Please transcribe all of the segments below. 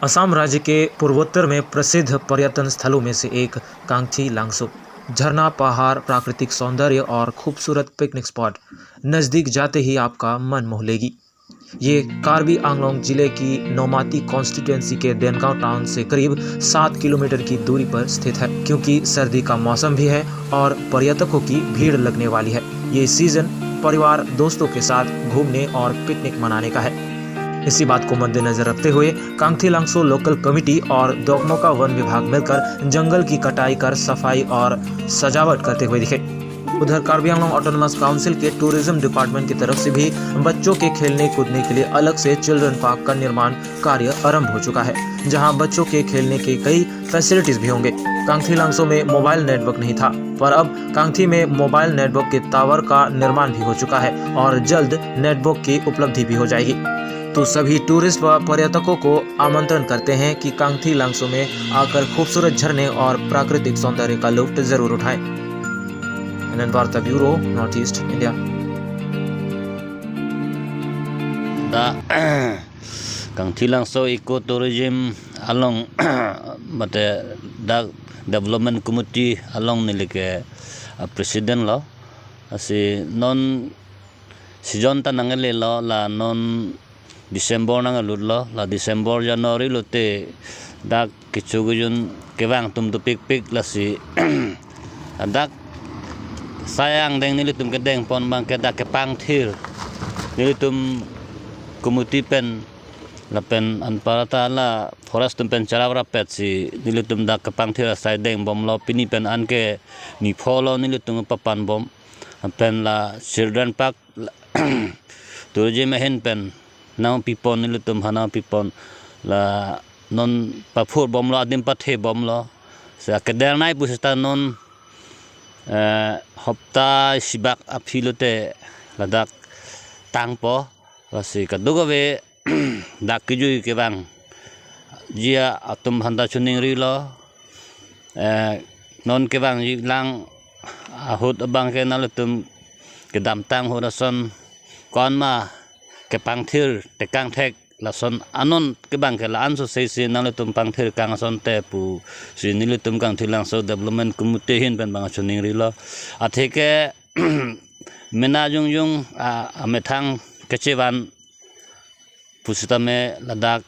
असम राज्य के पूर्वोत्तर में प्रसिद्ध पर्यटन स्थलों में से एक कांगची लांगसुक। झरना, पहाड़, प्राकृतिक सौंदर्य और खूबसूरत पिकनिक स्पॉट नज़दीक जाते ही आपका मन मोह लेगी। ये कार्बी आंगलोंग जिले की नौमाती कॉन्स्टिट्यूएंसी के देनगांव टाउन से करीब 7 किलोमीटर की दूरी पर स्थित है। क्योंकि सर्दी का मौसम भी है और पर्यटकों की भीड़ लगने वाली है, ये सीजन परिवार दोस्तों के साथ घूमने और पिकनिक मनाने का है। इसी बात को मद्देनजर रखते हुए कांगथी लांगसो लोकल कमेटी और दोकमोका वन विभाग मिलकर जंगल की कटाई कर सफाई और सजावट करते हुए दिखे। उधर कार्बी आंगलोंग ऑटोनोमस काउंसिल के टूरिज्म डिपार्टमेंट की तरफ से भी बच्चों के खेलने कूदने के लिए अलग से चिल्ड्रन पार्क का निर्माण कार्य आरंभ हो चुका है, जहां बच्चों के खेलने के कई फैसिलिटीज भी होंगे। कांगथी लांगसो में मोबाइल नेटवर्क नहीं था, पर अब कांगथी में मोबाइल नेटवर्क के टावर का निर्माण भी हो चुका है और जल्द नेटवर्क की उपलब्धि भी हो जाएगी। तो सभी टूरिस्ट व पर्यटकों को आमंत्रण करते हैं कि कांगथी लांगसो में आकर खूबसूरत झरने और प्राकृतिक सौंदर्य का लुत्फ जरूर उठाएं। NN Varta bureau, north east India. कांगथी लांगसो eco tourism along mate da development committee along nilike president lo asi non season ta nangale lo la non December nangalut lo la December January lote da kichugujun kewang tum tu pik la si dak sayang deng nilitum kedeng pon bang ke da ke pangthir nilitum committee pen la pen anparata la forest tum pen charawra pet si nilitum da ke pangthir sai deng bom lo pini pen anke ni pholo nilitum papan bom pen la children park tourism hen pen now people nilitum hana people la non papur bom lo adim pathe bom lo sa kedel nai pusata non hopta sibak aphilote ladak tangpo wasi kaduga ve dakijui ke bang jia atum handa chuning ri lo non ke bang lang ahut bang ke nalitum ke dam tang horason kon ma ke pangthir te kang thek la son anon ke bang ke la anso sei si nalitum pangthir kang son te pu si nilitum kang thilang so development committee hin pen bang chuning ri lo atheke mena jung amethang kechewan pusitame ladak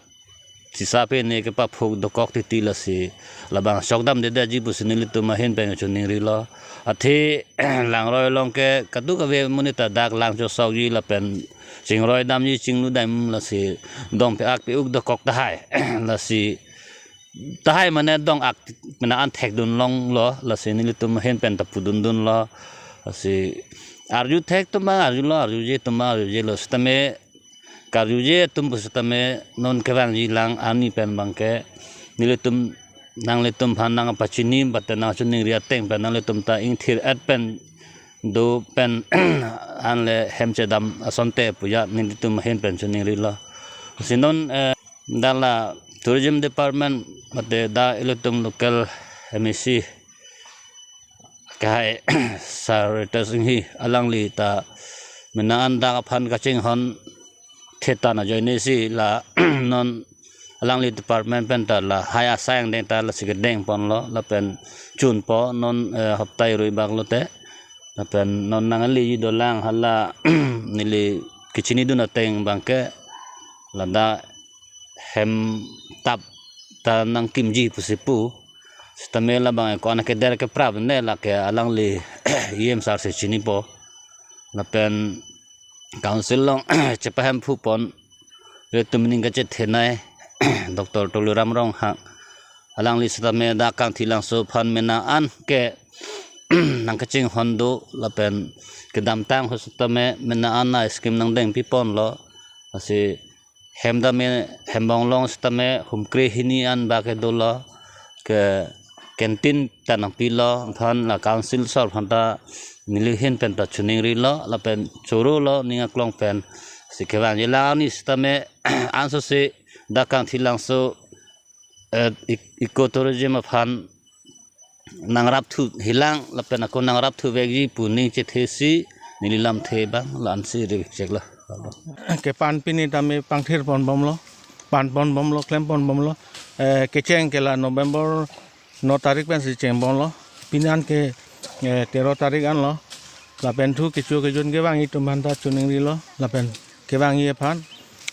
sisape ne ke pa phok dokok ti la si labang sokdam de ji pusinilitum hin pen chuning ri lo athe langroi long ke kadu ka ve monita dak lang jo sauji la pen singroi dam ji chinglu dam la si dong pe ak pe uk dokok ta hai la si ta hai mane dong ak mena an thek dun long lo la si nilitum hin pen ta pudun dun lo si arju thek tuma arju lo arju je tuma arju je lo stame karuje tum pusatame non kewang ji lang ani pen bangke nilitum nang litum phanang pachini batana chuning ria teng pen nang litum ta ing thir at pen do pen anle hemche dam asonte puya nilitum hen pen chuning ri la sinon dala tourism department mate da ilutum local MSC kai saratas hi alangli ta menaan da phan ka ching hon theta na joine si la non alangli department pen ta la haya sang deng ta la sigedeng pon lo la pen chun po non haptai roi bak lo te la pen non nangali do lang hala nili kichini du na teng bangke la da hem tap ta nang kimji pusipu stamela bang ko na ke der ke prab ne la ke alangli yem sar se chini po la pen council long chepahem phu pon re tumning ka che thenai Dr. Toluram rong ha alang li stame da kang thilang so phan mena an ke nang ka ching hondo la pen ke dam tang ho stame mena an na scheme nang deng pi pon lo asi hemda me hembong long stame humkre hini an ba ke do lo ke canteen tanang pi lo phan la council sor phan ta nilihin pen ta chuning ri lo la pen choro lo ninga klong pen sikhewan je la ni stame anso se da kang thilang so ecotourism phan nangrap thu hilang la pen ko nangrap thu vegi puning che thesi nililam the bang lan si ri chekla ke pan pini tame pangthir pon bom lo pan pon bom lo klem pon bom lo keceng ke la November 9 tarik pen si ceng bom lo pinan ke 13 tarik an lo la pen thu ke chu ke jun ke wangi tumban ta chuning ri lo la pen ke wangi phan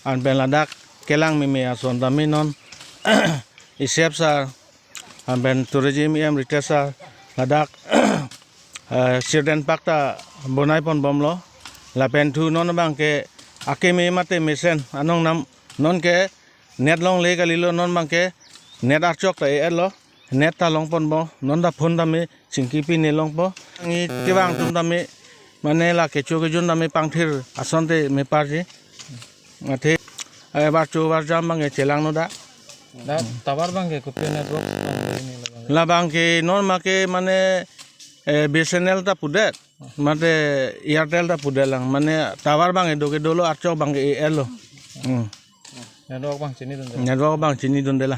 an pen ladak kelang me ason da minon isep sa an pen tourism em ritesa ladak sirden pakta bonai pon bom lo la pen thu non bang ke akeme mate mesen anong nam non ke net long le kalilo non bang ke net archok ta e lo net ta long pon bo non da phon da me singki pi ne long po ngi ke bang tum da me mane la ke chu ke jun da me pangthir asonte me parji athe bar chu bar jam bang e chelang no da tawar bang ke kupe network la bang ke non ma ke mane BSNL ta pudet mate Airtel ta pudelang mane tawar bang e doke dolo archok bang e elo network bang sini tuh network bang chini dondela